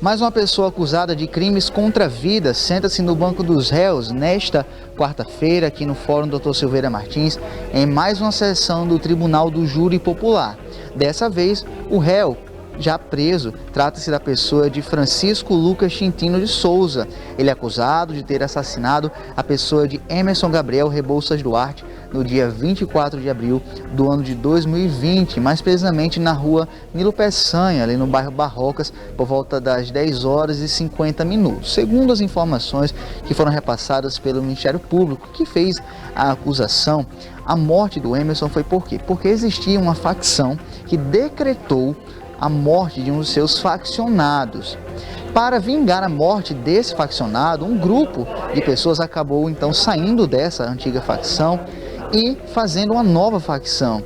Mais uma pessoa acusada de crimes contra a vida senta-se no banco dos réus nesta quarta-feira aqui no Fórum Dr. Silveira Martins, em mais uma sessão do Tribunal do Júri Popular. Dessa vez, o réu já preso trata-se da pessoa de Francisco Lucas Quintino de Souza. Ele é acusado de ter assassinado a pessoa de Emerson Gabriel Rebouças Duarte no dia 24 de abril do ano de 2020, mais precisamente na rua Nilo Peçanha, ali no bairro Barrocas, por volta das 10 horas e 50 minutos. Segundo as informações que foram repassadas pelo Ministério Público, que fez a acusação, a morte do Emerson foi por quê? Porque existia uma facção que decretou a morte de um dos seus faccionados. Para vingar a morte desse faccionado, um grupo de pessoas acabou então saindo dessa antiga facção e fazendo uma nova facção.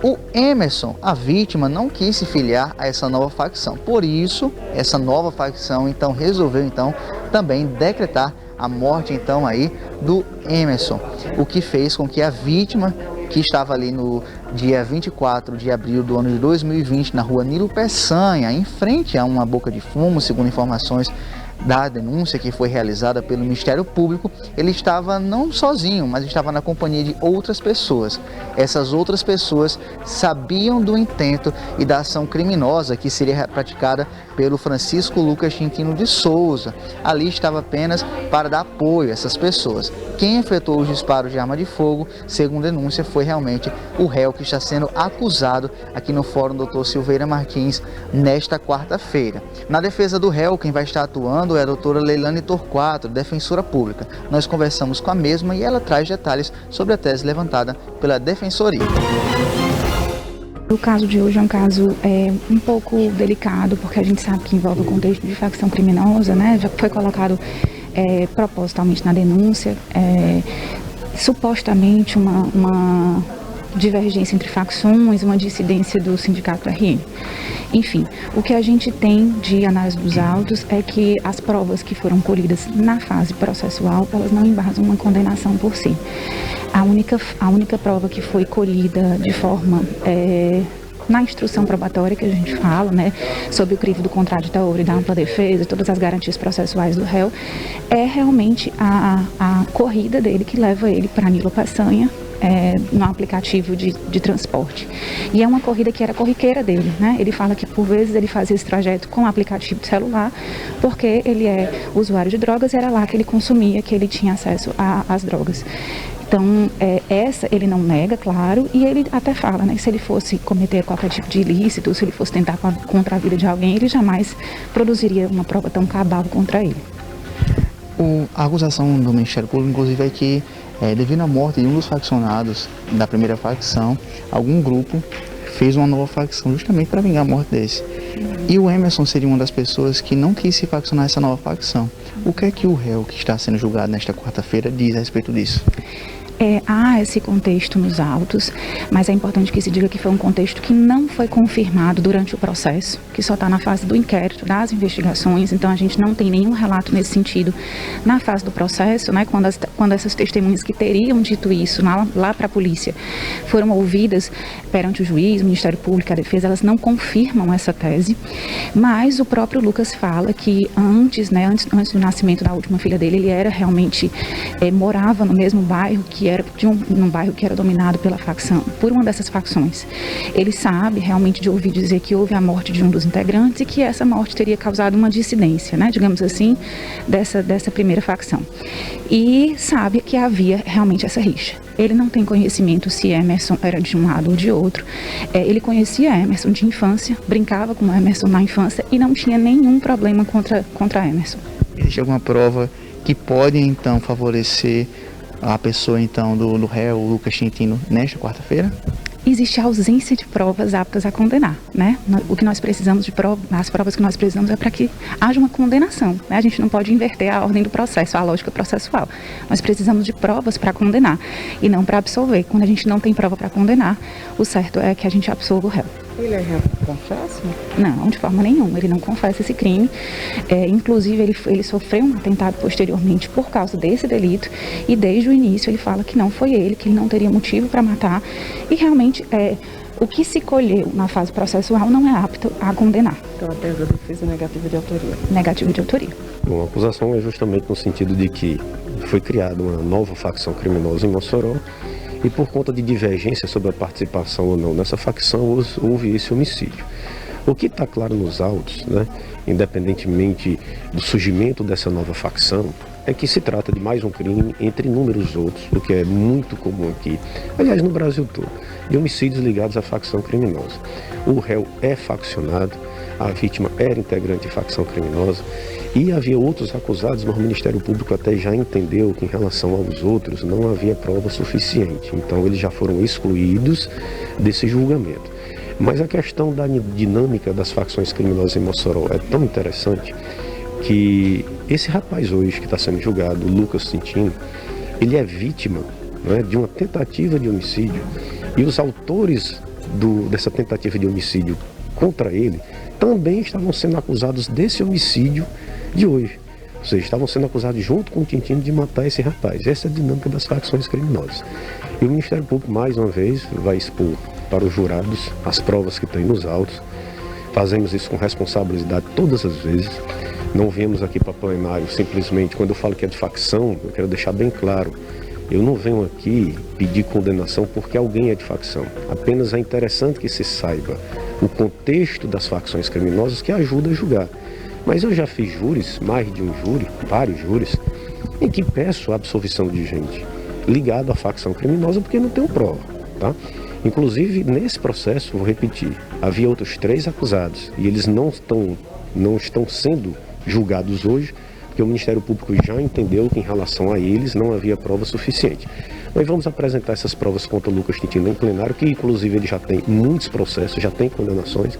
O Emerson, a vítima, não quis se filiar a essa nova facção. Por isso, essa nova facção então resolveu então também decretar a morte então aí do Emerson, o que fez com que a vítima, que estava ali no dia 24 de abril do ano de 2020, na rua Nilo Peçanha, em frente a uma boca de fumo, segundo informações da denúncia que foi realizada pelo Ministério Público, ele estava não sozinho, mas estava na companhia de outras pessoas. Essas outras pessoas sabiam do intento e da ação criminosa que seria praticada pelo Francisco Lucas Quintino de Souza. Ali estava apenas para dar apoio a essas pessoas. Quem efetuou os disparos de arma de fogo, segundo denúncia, foi realmente o réu que está sendo acusado aqui no Fórum Dr. Silveira Martins nesta quarta-feira. Na defesa do réu, quem vai estar atuando é a doutora Leilane Torquato, defensora pública. Nós conversamos com a mesma e ela traz detalhes sobre a tese levantada pela defensoria. O caso de hoje é um caso um pouco delicado, porque a gente sabe que envolve o contexto de facção criminosa, né? Já foi colocado propositalmente na denúncia, supostamente uma divergência entre facções, uma dissidência do sindicato RN. Enfim, o que a gente tem de análise dos autos é que as provas que foram colhidas na fase processual, elas não embasam uma condenação por si. A única prova que foi colhida de forma na instrução probatória que a gente fala, né, sobre o crivo do contraditório e da ampla defesa, todas as garantias processuais do réu, é realmente a corrida dele que leva ele para Nilo Peçanha, no aplicativo de transporte. E é uma corrida que era corriqueira dele, né? Ele fala que por vezes ele fazia esse trajeto com o aplicativo de celular, porque ele é usuário de drogas e era lá que ele consumia, que ele tinha acesso às drogas. Então, essa ele não nega, claro, e ele até fala, né, que se ele fosse cometer qualquer tipo de ilícito, se ele fosse tentar contra a vida de alguém, ele jamais produziria uma prova tão cabal contra ele. A acusação do Ministério Público, inclusive, é que devido à morte de um dos faccionados da primeira facção, algum grupo fez uma nova facção justamente para vingar a morte desse. E o Emerson seria uma das pessoas que não quis se faccionar essa nova facção. O que é que o réu que está sendo julgado nesta quarta-feira diz a respeito disso? Há esse contexto nos autos, mas é importante que se diga que foi um contexto que não foi confirmado durante o processo, que só está na fase do inquérito, das investigações, então a gente não tem nenhum relato nesse sentido na fase do processo, né, quando essas testemunhas que teriam dito isso lá para a polícia foram ouvidas perante o juiz, o Ministério Público, a defesa, elas não confirmam essa tese, mas o próprio Lucas fala que antes do nascimento da última filha dele, ele era realmente, morava no mesmo bairro que era num bairro que era dominado por uma dessas facções. Ele sabe realmente de ouvir dizer que houve a morte de um dos integrantes e que essa morte teria causado uma dissidência, né, digamos assim, dessa primeira facção. E sabe que havia realmente essa rixa. Ele não tem conhecimento se Emerson era de um lado ou de outro. Ele conhecia Emerson de infância, brincava com Emerson na infância e não tinha nenhum problema contra Emerson. Existe alguma prova que pode então favorecer a pessoa então do réu, Lucas Quintino, nesta quarta-feira? Existe a ausência de provas aptas a condenar, né? O que nós precisamos de as provas que nós precisamos é para que haja uma condenação, né? A gente não pode inverter a ordem do processo, a lógica processual. Nós precisamos de provas para condenar e não para absolver. Quando a gente não tem prova para condenar, o certo é que a gente absolva o réu. Ele confessa? Não, de forma nenhuma. Ele não confessa esse crime. Inclusive, ele sofreu um atentado posteriormente por causa desse delito. E desde o início ele fala que não foi ele, que ele não teria motivo para matar. E realmente O que se colheu na fase processual não é apto a condenar. Então a tese da defesa é negativa de autoria. Negativa de autoria. Bom, a acusação é justamente no sentido de que foi criada uma nova facção criminosa em Mossoró e por conta de divergência sobre a participação ou não nessa facção houve esse homicídio. O que está claro nos autos, né, independentemente do surgimento dessa nova facção, é que se trata de mais um crime entre inúmeros outros, o que é muito comum aqui, aliás no Brasil todo, de homicídios ligados à facção criminosa. O réu é faccionado, a vítima era integrante de facção criminosa e havia outros acusados, mas o Ministério Público até já entendeu que em relação aos outros não havia prova suficiente, então eles já foram excluídos desse julgamento. Mas a questão da dinâmica das facções criminosas em Mossoró é tão interessante que esse rapaz hoje que está sendo julgado, Lucas Cintino, ele é vítima, né, de uma tentativa de homicídio e os autores dessa tentativa de homicídio contra ele também estavam sendo acusados desse homicídio de hoje. Ou seja, estavam sendo acusados junto com o Cintino de matar esse rapaz. Essa é a dinâmica das facções criminosas. E o Ministério Público, mais uma vez, vai expor para os jurados as provas que tem nos autos. Fazemos isso com responsabilidade todas as vezes. Não viemos aqui para plenário simplesmente, quando eu falo que é de facção, eu quero deixar bem claro. Eu não venho aqui pedir condenação porque alguém é de facção. Apenas é interessante que se saiba o contexto das facções criminosas que ajuda a julgar. Mas eu já fiz júris, mais de um júri, vários júris, em que peço a absolvição de gente ligada à facção criminosa porque não tenho prova, tá? Inclusive, nesse processo, vou repetir, havia outros 3 acusados e eles não estão sendo julgados hoje porque o Ministério Público já entendeu que em relação a eles não havia prova suficiente. Nós vamos apresentar essas provas contra o Lucas Cintino em plenário, que inclusive ele já tem muitos processos, já tem condenações,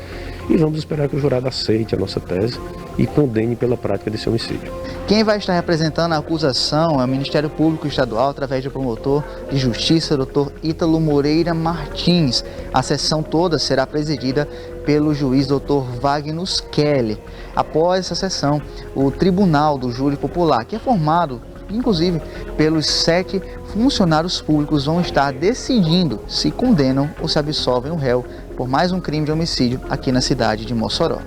e vamos esperar que o jurado aceite a nossa tese e condene pela prática desse homicídio. Quem vai estar representando a acusação é o Ministério Público Estadual, através do promotor de justiça, Dr. Ítalo Moreira Martins. A sessão toda será presidida pelo juiz Dr. Wagnus Kelly. Após essa sessão, o Tribunal do Júri Popular, que é formado inclusive pelos 7 funcionários públicos, vão estar decidindo se condenam ou se absolvem o réu por mais um crime de homicídio aqui na cidade de Mossoró.